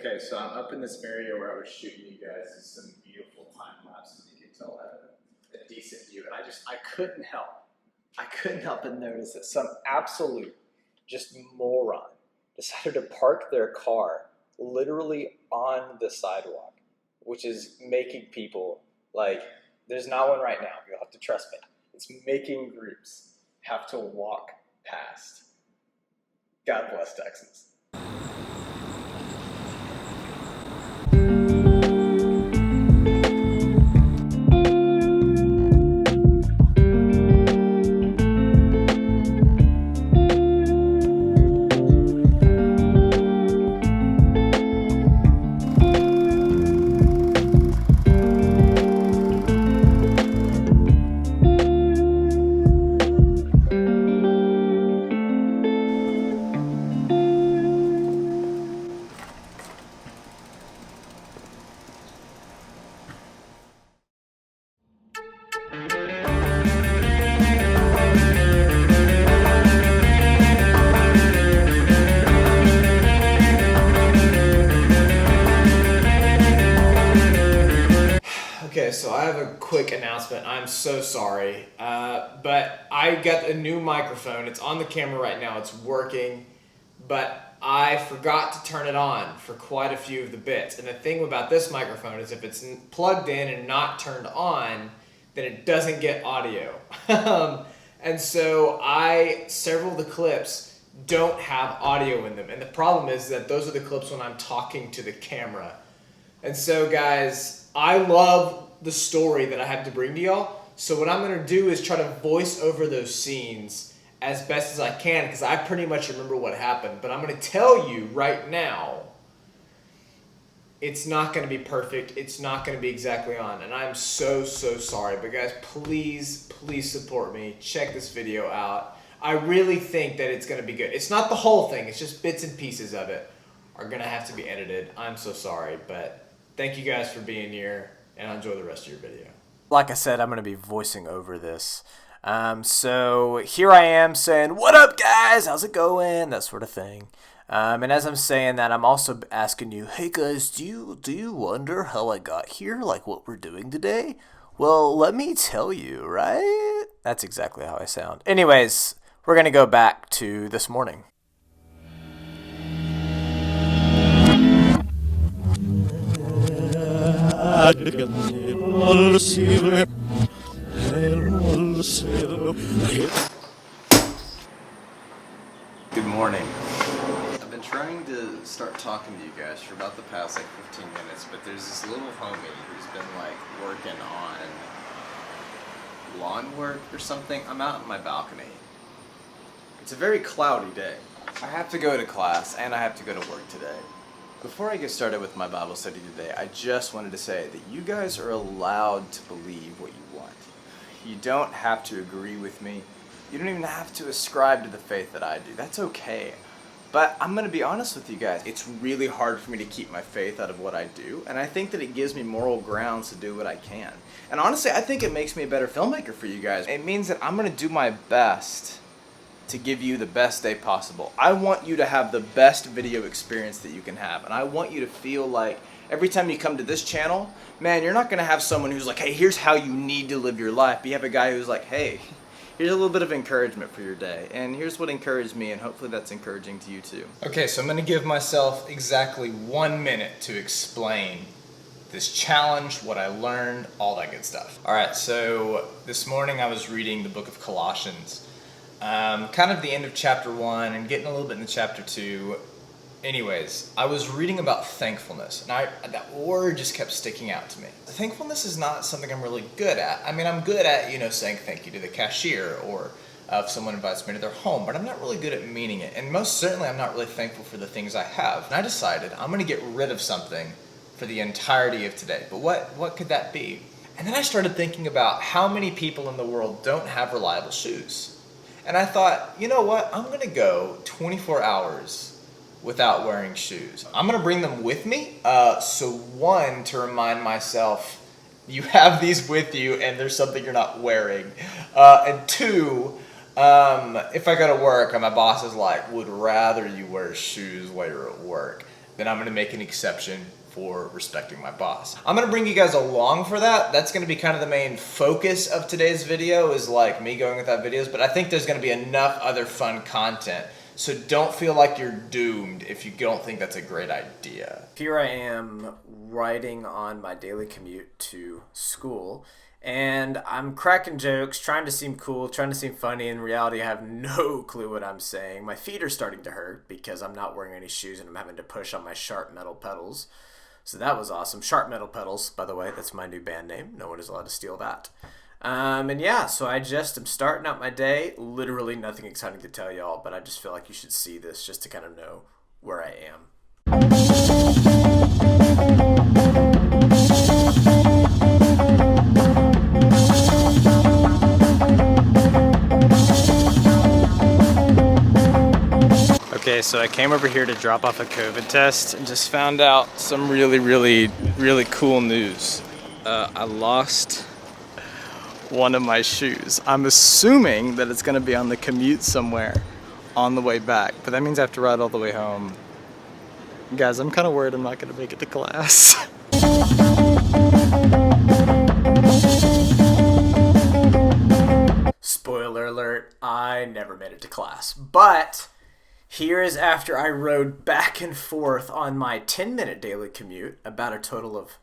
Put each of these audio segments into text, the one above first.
Okay, so I'm up in this area where I was shooting you guys some beautiful time lapses. You can tell I have a decent view, and I couldn't help but notice that some absolute just moron decided to park their car literally on the sidewalk, which is making people, like, there's not one right now, you'll have to trust me. It's making groups have to walk past. God bless Texas. Okay, so I have a quick announcement. I'm so sorry, but I got a new microphone. It's on the camera right now. It's working, but I forgot to turn it on for quite a few of the bits. And the thing about this microphone is if it's plugged in and not turned on, then it doesn't get audio. And so several of the clips don't have audio in them. And the problem is that those are the clips when I'm talking to the camera. And so guys, I love the story that I have to bring to y'all. So what I'm gonna do is try to voice over those scenes as best as I can, because I pretty much remember what happened. But I'm gonna tell you right now, it's not gonna be perfect. It's not gonna be exactly on. And I'm so sorry. But guys, please support me. Check this video out. I really think that it's gonna be good. It's not the whole thing. It's just bits and pieces of it are gonna have to be edited. I'm so sorry, but thank you guys for being here, and I'll enjoy the rest of your video. Like I said, I'm going to be voicing over this. So here I am saying, what up guys, how's it going, that sort of thing. And as I'm saying that, I'm also asking you, hey guys, do you wonder how I got here, like what we're doing today? Well, let me tell you, right? That's exactly how I sound. Anyways, we're going to go back to this morning. Good morning. I've been trying to start talking to you guys for about the past 15 minutes, but there's this little homie who's been working on lawn work or something. I'm out on my balcony. It's a very cloudy day. I have to go to class and I have to go to work today. Before I get started with my Bible study today, I just wanted to say that you guys are allowed to believe what you want. You don't have to agree with me. You don't even have to ascribe to the faith that I do. That's okay. But I'm going to be honest with you guys. It's really hard for me to keep my faith out of what I do, and I think that it gives me moral grounds to do what I can. And honestly, I think it makes me a better filmmaker for you guys. It means that I'm going to do my best to give you the best day possible. I want you to have the best video experience that you can have, and I want you to feel like every time you come to this channel, man, you're not gonna have someone who's like, hey, here's how you need to live your life, but you have a guy who's like, hey, here's a little bit of encouragement for your day, and here's what encouraged me, and hopefully that's encouraging to you too. Okay, so I'm gonna give myself exactly 1 minute to explain this challenge, what I learned, all that good stuff. All right, so this morning I was reading the book of Colossians. Kind of the end of chapter 1 and getting a little bit into chapter 2. Anyways, I was reading about thankfulness, and that word just kept sticking out to me. Thankfulness is not something I'm really good at. I mean, I'm good at, saying thank you to the cashier, or if someone invites me to their home, but I'm not really good at meaning it. And most certainly I'm not really thankful for the things I have. And I decided I'm gonna get rid of something for the entirety of today. But what could that be? And then I started thinking about how many people in the world don't have reliable shoes. And I thought, you know what? I'm gonna go 24 hours without wearing shoes. I'm gonna bring them with me. So one, to remind myself, you have these with you and there's something you're not wearing. And two, if I go to work and my boss is like, would rather you wear shoes while you're at work, then I'm gonna make an exception for respecting my boss. I'm gonna bring you guys along for that. That's gonna be kind of the main focus of today's video, is like me going without videos, but I think there's gonna be enough other fun content. So don't feel like you're doomed if you don't think that's a great idea. Here I am riding on my daily commute to school, and I'm cracking jokes, trying to seem cool, trying to seem funny. In reality, I have no clue what I'm saying. My feet are starting to hurt because I'm not wearing any shoes and I'm having to push on my sharp metal pedals. So that was awesome. Sharp Metal Pedals, by the way, that's my new band name. No one is allowed to steal that. And yeah, so I just am starting out my day. Literally nothing exciting to tell y'all, but I just feel like you should see this just to kind of know where I am. Okay, so I came over here to drop off a COVID test and just found out some really cool news. I lost one of my shoes. I'm assuming that it's gonna be on the commute somewhere on the way back, but that means I have to ride all the way home. Guys, I'm kind of worried I'm not gonna make it to class. Spoiler alert, I never made it to class, but here is after I rode back and forth on my 10-minute daily commute, about a total of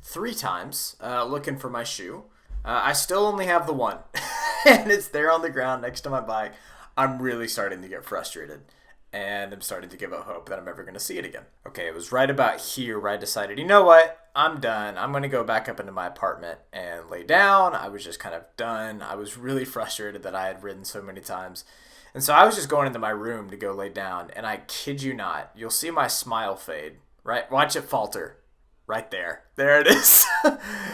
3 times, looking for my shoe. I still only have the one, and it's there on the ground next to my bike. I'm really starting to get frustrated, and I'm starting to give up hope that I'm ever going to see it again. Okay, it was right about here where I decided, you know what? I'm done. I'm going to go back up into my apartment and lay down. I was just kind of done. I was really frustrated that I had ridden so many times. And so I was just going into my room to go lay down, and I kid you not, you'll see my smile fade, right? Watch it falter. Right there. There it is.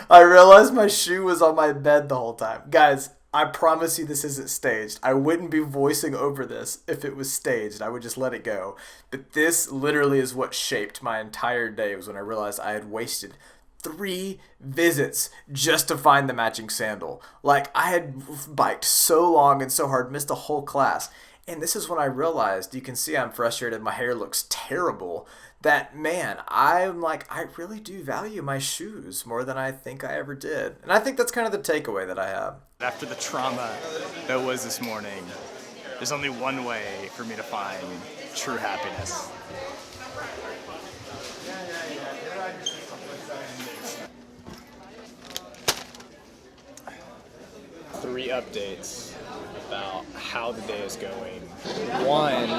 I realized my shoe was on my bed the whole time. Guys, I promise you this isn't staged. I wouldn't be voicing over this if it was staged. I would just let it go. But this literally is what shaped my entire day, was when I realized I had wasted 3 visits just to find the matching sandal. Like, I had biked so long and so hard, missed a whole class. And this is when I realized, you can see I'm frustrated, my hair looks terrible, that, man, I'm like, I really do value my shoes more than I think I ever did. And I think that's kind of the takeaway that I have. After the trauma that was this morning, there's only one way for me to find true happiness. Three updates about how the day is going. One,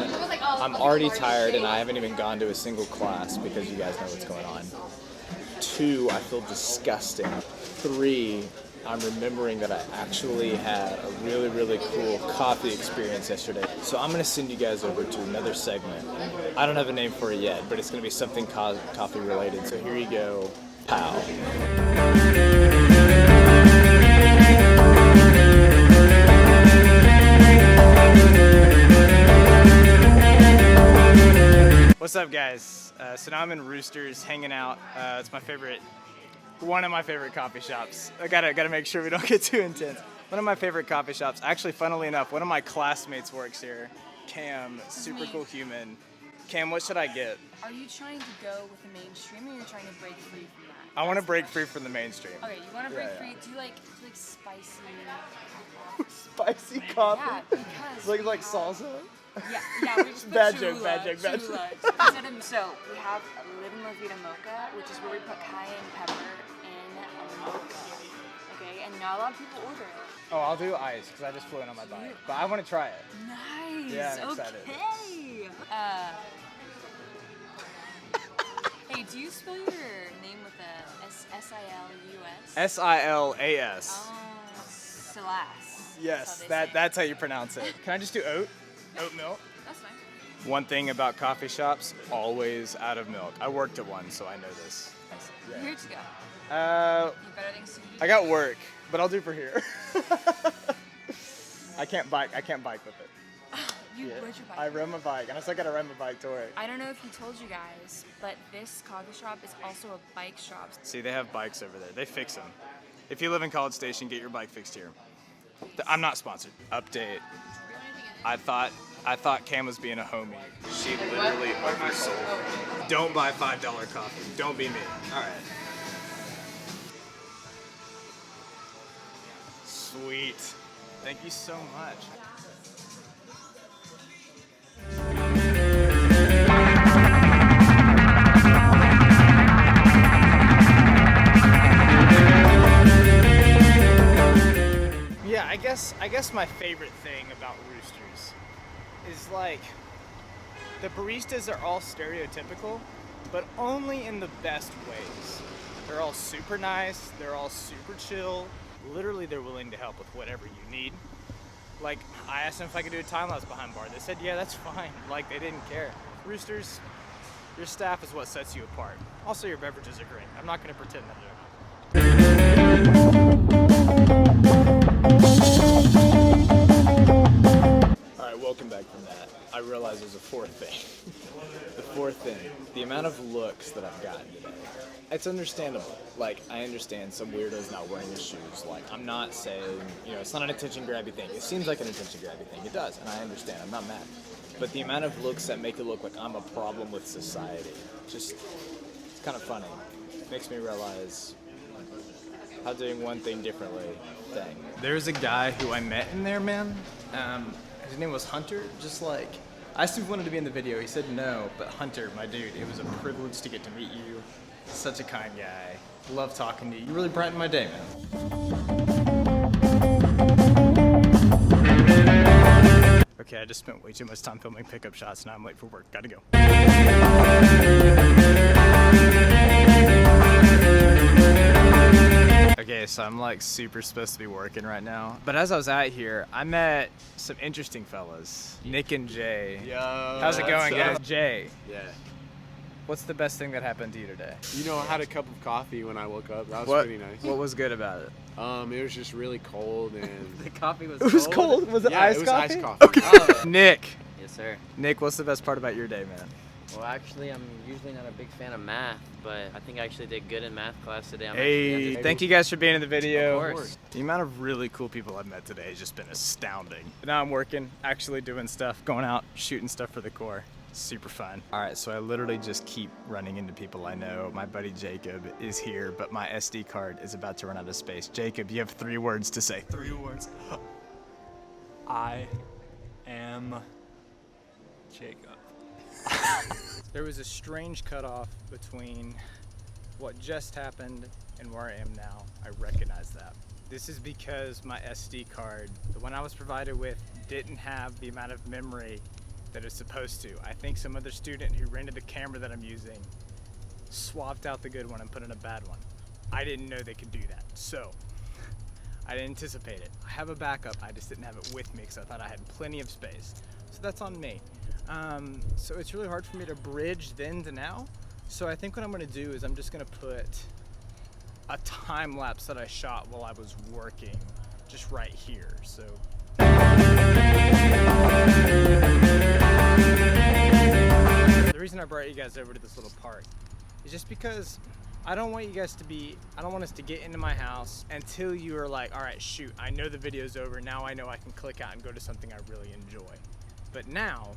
I'm already tired and I haven't even gone to a single class because you guys know what's going on. 2, I feel disgusting. 3, I'm remembering that I actually had a really cool coffee experience yesterday. So I'm gonna send you guys over to another segment. I don't have a name for it yet, but it's gonna be something coffee related. So here you go, pow. What's up, guys? So now I'm in Roosters hanging out. It's one of my favorite coffee shops. I gotta make sure we don't get too intense. One of my favorite coffee shops. Actually, funnily enough, one of my classmates works here. Cam, super cool human. Cam, what should I get? Are you trying to go with the mainstream, or you're trying to break free from that? I want to break free from the mainstream. Okay, you want to break free? Do you like spicy? Spicy coffee? Yeah, because like salsa. Yeah, we just put bad Cholula, joke. So we have Living La Vida Mocha, which is where we put cayenne pepper in a mocha. Okay, and not a lot of people order it. Oh, I'll do ice because I just flew in on my bike, but I want to try it. Nice. Yeah, I'm excited. Okay. Hey, do you spell your name with a S-I-L-U-S? S-I-L-A-S. Oh, Silas. Yes, that's how you pronounce it. Can I just do oat? Oat milk? That's fine. One thing about coffee shops, always out of milk. I worked at one, so I know this. Yeah. Where'd you go? You have better things to do? I got work, but I'll do for here. I can't bike with it. Where'd your bike? I rode my bike, and I still gotta ride my bike to work. I don't know if he told you guys, but this coffee shop is also a bike shop. See, they have bikes over there. They fix them. If you live in College Station, get your bike fixed here. I'm not sponsored. Update. I thought Cam was being a homie. She literally oversold. Don't buy $5 coffee. Don't be me. All right. Sweet. Thank you so much. Yeah, I guess my favorite thing about Roosters is like the baristas are all stereotypical, but only in the best ways. They're all super nice, they're all super chill. Literally, they're willing to help with whatever you need. Like, I asked them if I could do a time lapse behind bar. They said, yeah, that's fine. Like, they didn't care. Roosters, your staff is what sets you apart. Also, your beverages are great. I'm not going to pretend that they're not. Alright, welcome back from that. I realize there's a fourth thing. The fourth thing, the amount of looks that I've gotten today. It's understandable. Like, I understand some weirdo's not wearing his shoes. Like, I'm not saying, it's not an attention grabby thing. It seems like an attention grabby thing. It does, and I understand. I'm not mad. But the amount of looks that make it look like I'm a problem with society, it's kind of funny. It makes me realize how doing one thing differently thing. There's a guy who I met in there, man. His name was Hunter, I asked him if he wanted to be in the video. He said no, but Hunter, my dude, it was a privilege to get to meet you. Such a kind guy. Love talking to you. You really brightened my day, man. Okay, I just spent way too much time filming pickup shots. Now I'm late for work. Gotta go. Okay, so I'm like super supposed to be working right now. But as I was out here, I met some interesting fellas. Nick and Jay. Yo, how's it going, guys? Jay. Yeah. What's the best thing that happened to you today? I had a cup of coffee when I woke up. That was pretty nice. What was good about it? It was just really cold and The coffee was It was cold? Was it yeah, iced it was coffee? iced coffee. Okay. Nick. Yes, sir. Nick, what's the best part about your day, man? Well, actually, I'm usually not a big fan of math, but I think I actually did good in math class today. Hey, thank you guys for being in the video. Of course. The amount of really cool people I've met today has just been astounding. But now I'm working, actually doing stuff, going out, shooting stuff for the Corps. Super fun. All right, so I literally just keep running into people I know. My buddy Jacob is here, but my SD card is about to run out of space. Jacob, you have 3 words to say. 3 words. I am Jacob. There was a strange cutoff between what just happened and where I am now. I recognize that. This is because my SD card, the one I was provided with, didn't have the amount of memory that it's supposed to. I think some other student who rented the camera that I'm using swapped out the good one and put in a bad one. I didn't know they could do that, so I didn't anticipate it. I have a backup, I just didn't have it with me because I thought I had plenty of space. So that's on me. So it's really hard for me to bridge then to now. So I think what I'm gonna do is I'm just gonna put a time lapse that I shot while I was working just right here. So the reason I brought you guys over to this little park is just because I don't want us to get into my house until you are like, all right, shoot, I know the video's over. Now I know I can click out and go to something I really enjoy. But now,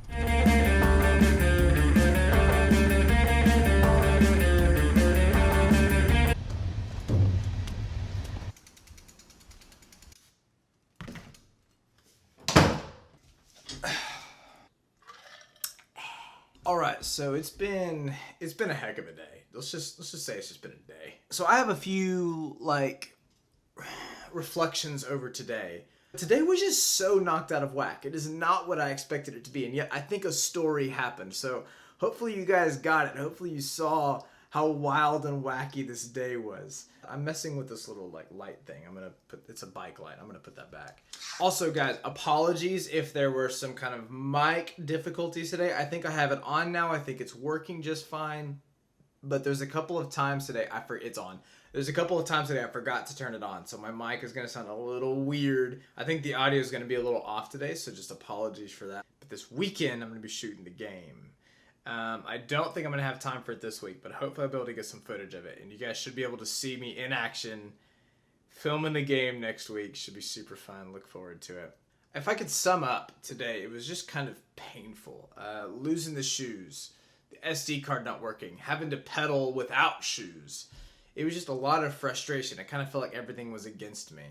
all right, so it's been a heck of a day. Let's just say it's just been a day. So I have a few reflections over today. Today was just so knocked out of whack. It is not what I expected it to be, and yet I think a story happened. So hopefully you guys got it. Hopefully you saw how wild and wacky this day was. I'm messing with this little light thing. It's a bike light. I'm gonna put that back. Also guys, apologies if there were some kind of mic difficulties today. I think I have it on now. I think it's working just fine. But there's a couple of times today it's on. There's a couple of times today I forgot to turn it on, so my mic is gonna sound a little weird. I think the audio is gonna be a little off today, so just apologies for that. But this weekend I'm gonna be shooting the game. I don't think I'm gonna have time for it this week, but hopefully I'll be able to get some footage of it, and you guys should be able to see me in action filming the game next week. Should be super fun. Look forward to it. If I could sum up today, it was just kind of painful. Losing the shoes, the SD card not working, having to pedal without shoes. It was just a lot of frustration. I kind of felt like everything was against me.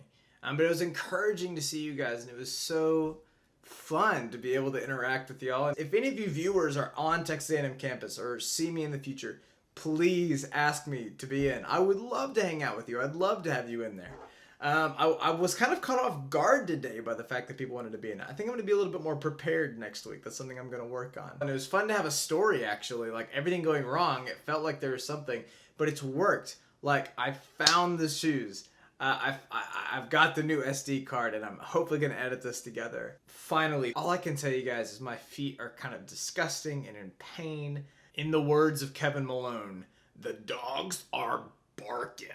But it was encouraging to see you guys, and it was so fun to be able to interact with y'all. If any of you viewers are on Texas A&M campus or see me in the future, please ask me to be in. I would love to hang out with you. I'd love to have you in there. I was kind of caught off guard today by the fact that people wanted to be in it. I think I'm going to be a little bit more prepared next week. That's something I'm going to work on. And it was fun to have a story, actually. Like, everything going wrong, it felt like there was something, but it's worked. Like, I found the shoes. I've got the new SD card, and I'm hopefully going to edit this together. Finally, all I can tell you guys is my feet are kind of disgusting and in pain. In the words of Kevin Malone, the dogs are barking.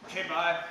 Okay, bye.